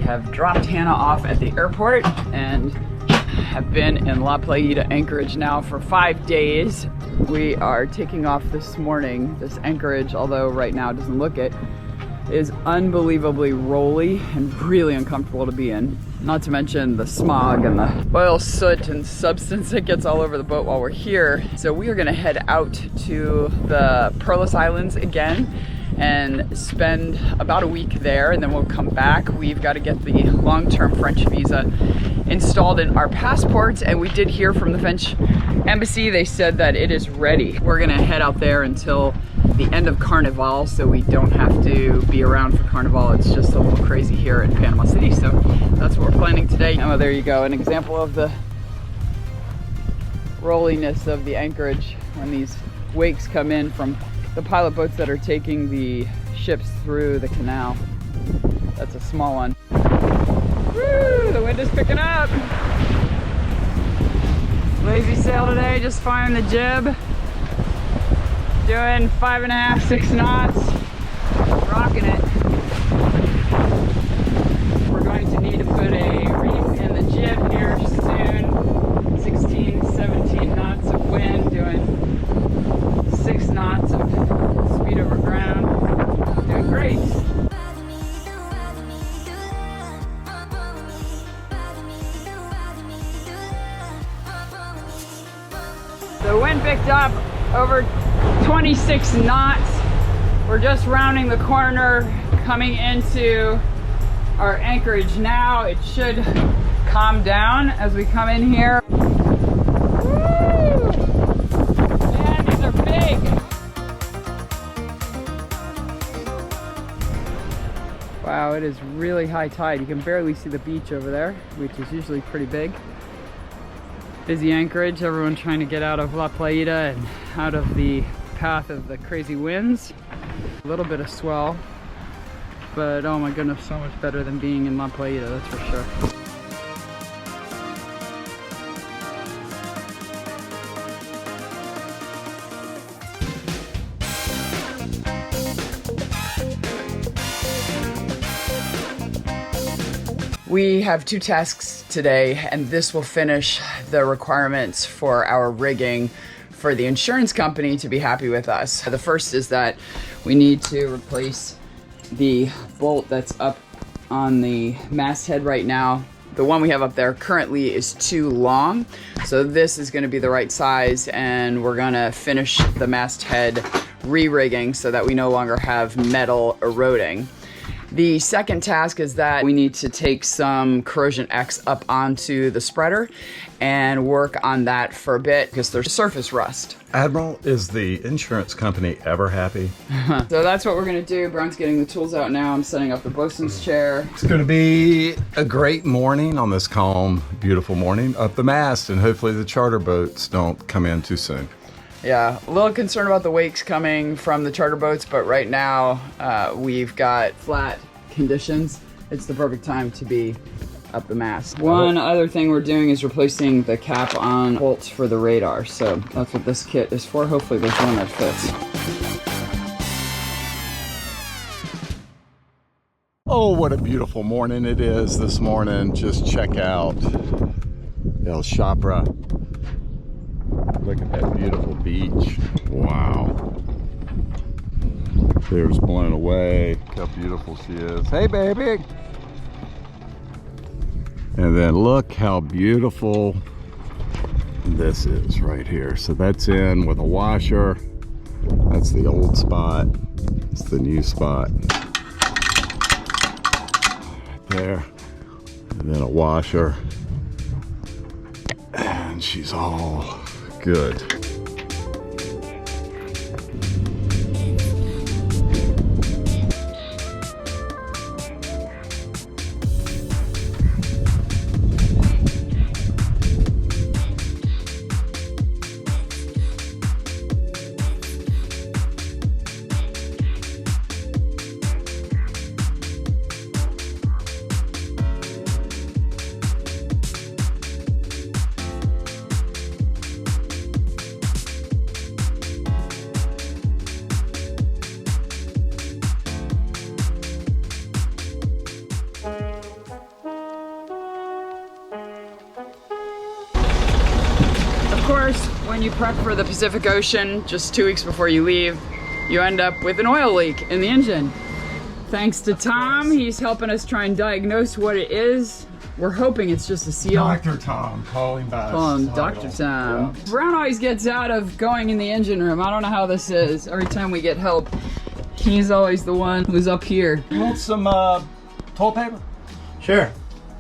have dropped Hannah off at the airport and have been in La Playita Anchorage now for 5 days. We are taking off this morning. This anchorage, although right now it doesn't look it, is unbelievably rolly and really uncomfortable to be in. Not to mention the smog and the oil, soot, and substance that gets all over the boat while we're here. So we are gonna head out to the Perlas Islands again and spend about a week there, and then we'll come back. We've got to get the long-term French visa installed in our passports, and we did hear from the French embassy. They said that it is ready. We're gonna head out there until the end of Carnival, so we don't have to be around for Carnival. It's just a little crazy here in Panama City, so that's what we're planning today. Oh, there you go, an example of the rolliness of the anchorage when these wakes come in from the pilot boats that are taking the ships through the canal. That's a small one. Woo, the wind is picking up. Lazy sail today, just firing the jib. Doing 5.5, 6 knots. Rocking it. We're going to need to put a reef in the jib here soon. 16, 17 knots of wind, doing 6 knots of speed over ground. Doing great. The wind picked up over 26 knots. We're just rounding the corner, coming into our anchorage now. It should calm down as we come in here. Woo! Man, these are big. Wow, it is really high tide. You can barely see the beach over there, which is usually pretty big. Busy anchorage, everyone trying to get out of La Playita and out of the path of the crazy winds. A little bit of swell, but oh my goodness, so much better than being in La Playita, that's for sure. We have 2 tasks today, and this will finish the requirements for our rigging for the insurance company to be happy with us. The first is that we need to replace the bolt that's up on the masthead right now. The one we have up there currently is too long, so this is going to be the right size, and we're going to finish the masthead re-rigging so that we no longer have metal eroding. The second task is that we need to take some Corrosion X up onto the spreader and work on that for a bit because there's surface rust. Admiral, is the insurance company ever happy? So that's what we're gonna do. Brown's getting the tools out now. I'm setting up the bosun's chair. It's gonna be a great morning on this calm, beautiful morning up the mast, and hopefully the charter boats don't come in too soon. Yeah, a little concerned about the wakes coming from the charter boats, but right now we've got flat conditions. It's the perfect time to be up the mast. One other thing we're doing is replacing the cap on bolts for the radar. So that's what this kit is for. Hopefully there's one that fits. Oh, what a beautiful morning it is this morning. Just check out El Chapra. Look at that beautiful beach. Wow. There's blown away. Look how beautiful she is. Hey, baby. And then look how beautiful this is right here. So that's in with a washer. That's the old spot. It's the new spot. Right there. And then a washer. And she's all good. when you prep for the Pacific Ocean, just 2 weeks before you leave, you end up with an oil leak in the engine. Thanks to Tom, he's helping us try and diagnose what it is. We're hoping it's just a seal. Dr. Tom, call him by Call him his Dr. title. Tom. Yeah. Brown always gets out of going in the engine room. I don't know how this is. Every time we get help, he's always the one who's up here. You want some toilet paper? Sure.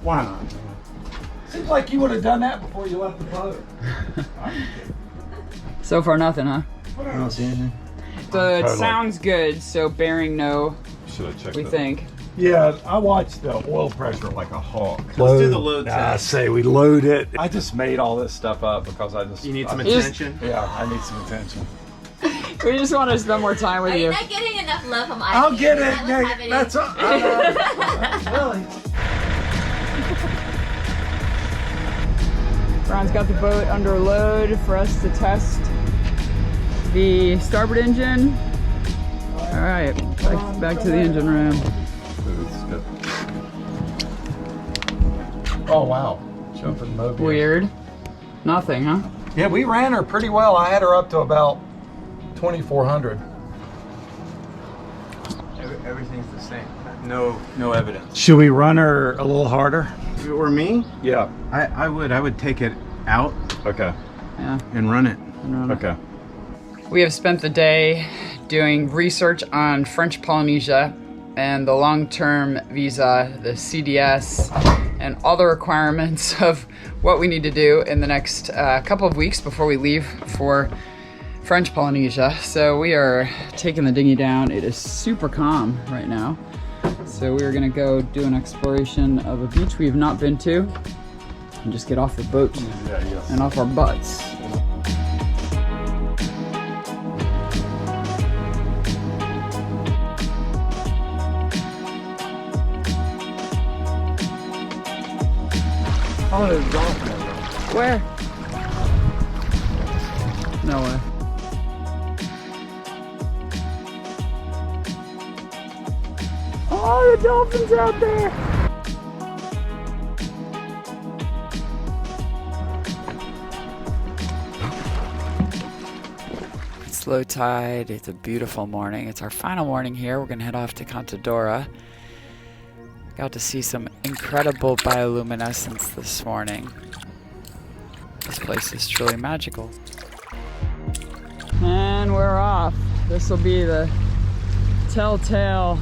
Why not? Seems like you would have done that before you left the boat. So far, nothing, huh? I don't see anything. So it Totally. sounds good, so bearing no, Should have checked we that. think. Yeah, I watched the oil pressure like a hawk. Let's do the load I test. say we load it. I just made all this stuff up because I just... You need some I- attention? Yeah, I need some attention. We just want to spend more time with Are you you. not getting enough love from Eileen? I'll get Is it. that what's Nick. happening? That's all. Really? Ron's got the boat under load for us to test the starboard engine. All right, back to the engine room. Oh, wow. Jumping mobile. Weird. Nothing, huh? Yeah, we ran her pretty well. I had her up to about 2,400. Everything's the same. No evidence. Should we run her a little harder? If it were me, Yeah. I would take it out Okay. Yeah. and run it. Okay. We have spent the day doing research on French Polynesia and the long-term visa, the CDS, and all the requirements of what we need to do in the next couple of weeks before we leave for French Polynesia. So we are taking the dinghy down. It is super calm right now. So we are gonna go do an exploration of a beach we have not been to and just get off the boat Yeah, yes. and off our butts. Oh, there's a dolphin over there. Where? No way. Oh, the dolphin's out there! It's low tide. It's a beautiful morning. It's our final morning here. We're gonna head off to Contadora. Got to see some incredible bioluminescence this morning. This place is truly magical. And we're off. This will be the telltale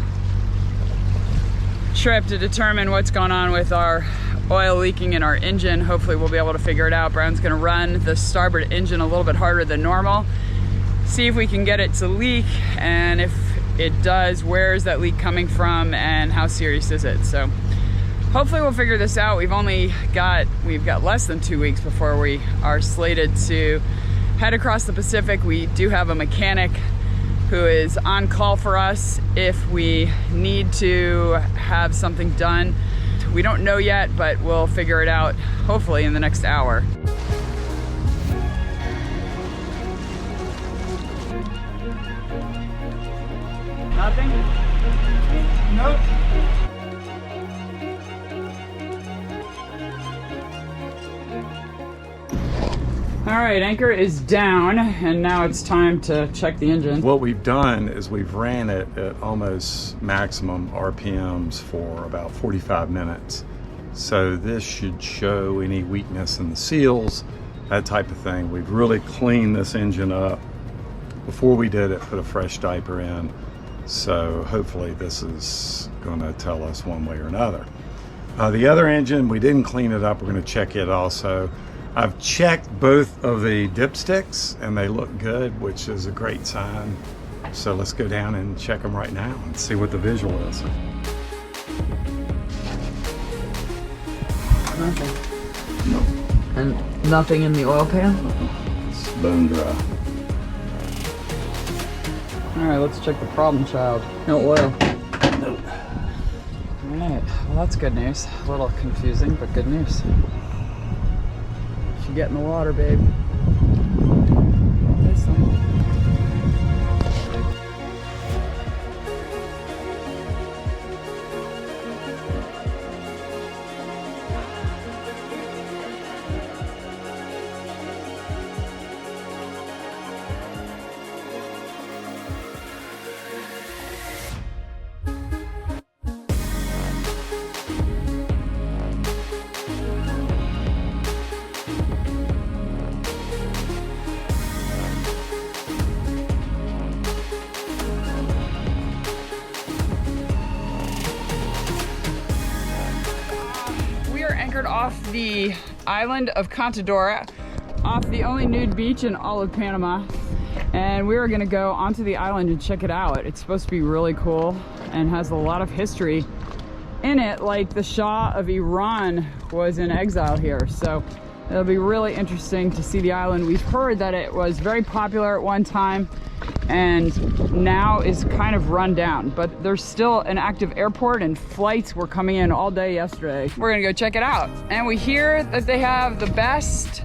trip to determine what's going on with our oil leaking in our engine. Hopefully we'll be able to figure it out. Brown's gonna run the starboard engine a little bit harder than normal. See if we can get it to leak, and if it does, where is that leak coming from and how serious is it? So hopefully we'll figure this out. We've got less than 2 weeks before we are slated to head across the Pacific. We do have a mechanic who is on call for us if we need to have something done. We don't know yet, but we'll figure it out hopefully in the next hour. Nothing? Nope. All right, anchor is down, and now it's time to check the engine. What we've done is we've ran it at almost maximum RPMs for about 45 minutes. So this should show any weakness in the seals, that type of thing. We've really cleaned this engine up. Before we did it, put a fresh diaper in. So hopefully this is going to tell us one way or another. The other engine, we didn't clean it up. We're going to check it also. I've checked both of the dipsticks and they look good, which is a great sign. So let's go down and check them right now and see what the visual is. Nothing. And nothing in the oil pan? It's bone dry. All right, let's check the problem child. No oil. Nope. All right, well that's good news. A little confusing, but good news. Should get in the water, babe. This thing. anchored off the island of Qingdao, off the only nude beach in all of Panama. And we were gonna go onto the island and check it out. It's supposed to be really cool and has a lot of history in it, like the Shah of Iran was in exile here. So it'll be really interesting to see the island. We've heard that it was very popular at one time and now is kind of run down, but there's still an active airport and flights were coming in all day yesterday. We're gonna go check it out. And we hear that they have the best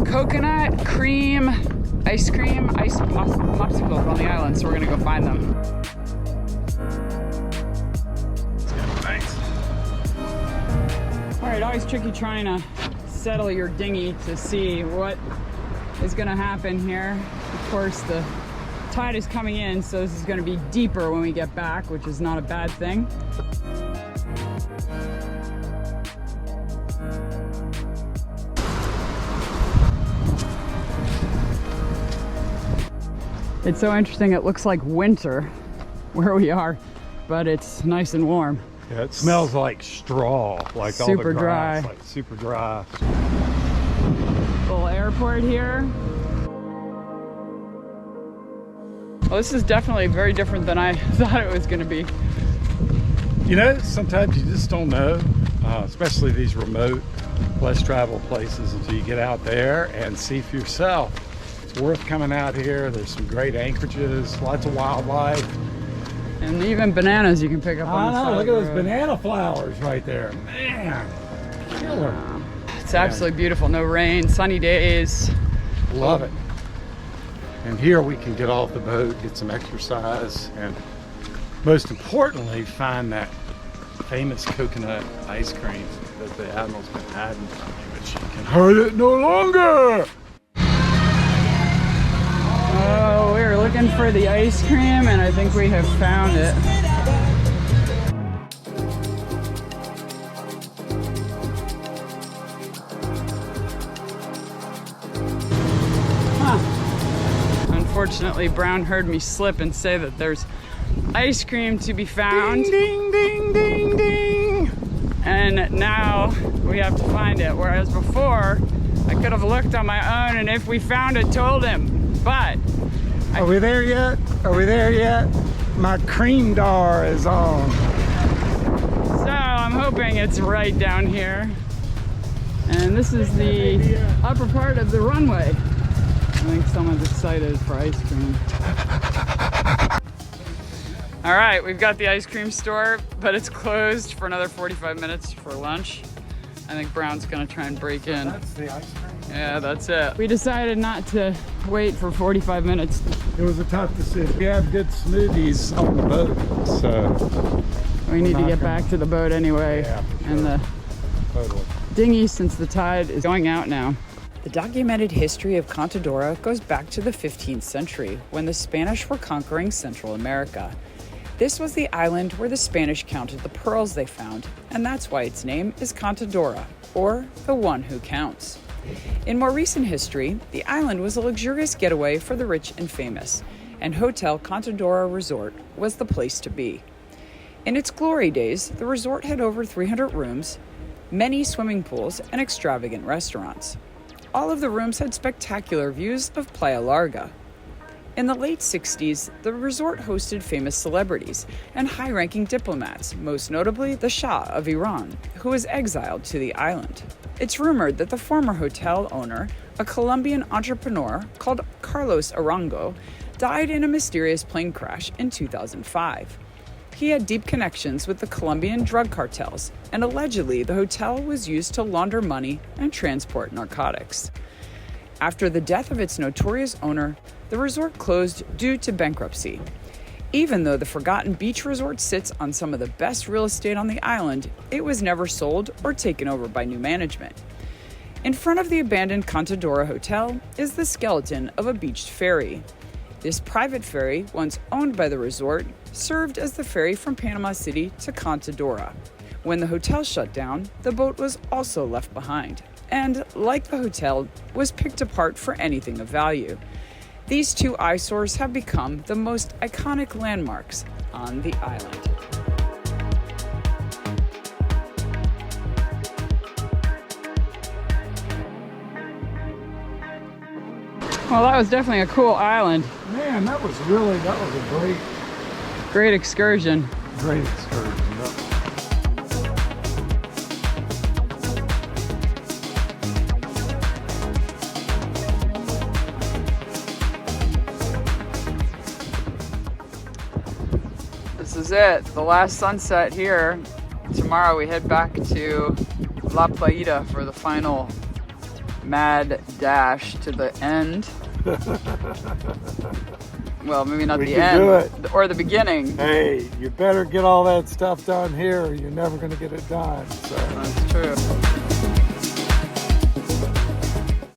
coconut cream ice popsicles on the island, so we're gonna go find them. Thanks. All right, always tricky trying to settle your dinghy to see what is gonna happen here. Of course, the tide is coming in, so this is gonna be deeper when we get back, which is not a bad thing. It's so interesting, it looks like winter where we are, but it's nice and warm. Yeah, it smells like straw, like all Super the grass, dry. like super dry. Little airport here. Well, this is definitely very different than I thought it was gonna be. You know, sometimes you just don't know, especially these remote, less traveled places until you get out there and see for yourself. It's worth coming out here. There's some great anchorages, lots of wildlife. And even bananas you can pick up on the side. Look of at the those road. banana flowers right there. Man, killer. It's absolutely beautiful. No rain, sunny days. Love it. And here we can get off the boat, get some exercise, and most importantly, find that famous coconut ice cream that the Admiral's been hiding from me, but she can hide it no longer. Oh, we were looking for the ice cream and I think we have found it. Huh. Unfortunately, Brown heard me slip and say that there's ice cream to be found. Ding, ding, ding, ding. And now we have to find it. Whereas before, I could have looked on my own and if we found it, told him. But Are we there yet? Are we there yet? My Qingdao is on. so I'm hoping it's right down here. And this is the upper part of the runway. I think someone's excited for ice cream. All right, we've got the ice cream store, but it's closed for another 45 minutes for lunch. I think Brown's gonna try and break in. That's the ice cream. Yeah, that's it. We decided not to wait for 45 minutes. It was a tough decision. We have good smoothies on the boat, so We need to not get gonna- back to the boat anyway. Yeah, for And the totally. dinghy, since the tide is going out now. The documented history of Qingdao goes back to the 15th century when the Spanish were conquering Central America. This was the island where the Spanish counted the pearls they found, and that's why its name is Qingdao, or the one who counts. In more recent history, the island was a luxurious getaway for the rich and famous, and Hotel Qingdao Resort was the place to be. In its glory days, the resort had over 300 rooms, many swimming pools, and extravagant restaurants. All of the rooms had spectacular views of Playa Larga. In the late 60s, the resort hosted famous celebrities and high-ranking diplomats, most notably the Shah of Iran, who was exiled to the island. It's rumored that the former hotel owner, a Colombian entrepreneur called Carlos Arango, died in a mysterious plane crash in 2005. He had deep connections with the Colombian drug cartels, and allegedly the hotel was used to launder money and transport narcotics. After the death of its notorious owner, the resort closed due to bankruptcy. Even though the forgotten beach resort sits on some of the best real estate on the island, it was never sold or taken over by new management. In front of the abandoned Qingdao Hotel is the skeleton of a beached ferry. This private ferry, once owned by the resort, served as the ferry from Panama City to Qingdao. When the hotel shut down, the boat was also left behind, and, like the hotel, was picked apart for anything of value. These two eyesores have become the most iconic landmarks on the island. Well, that was definitely a cool island. Man, that was a Great excursion. great excursion. This is it, the last sunset here. Tomorrow we head back to La Playita for the final mad dash to the end. Well, maybe not We the can do end, or the beginning. Hey, you better get all that stuff done here or you're never going to get it done. So. That's true.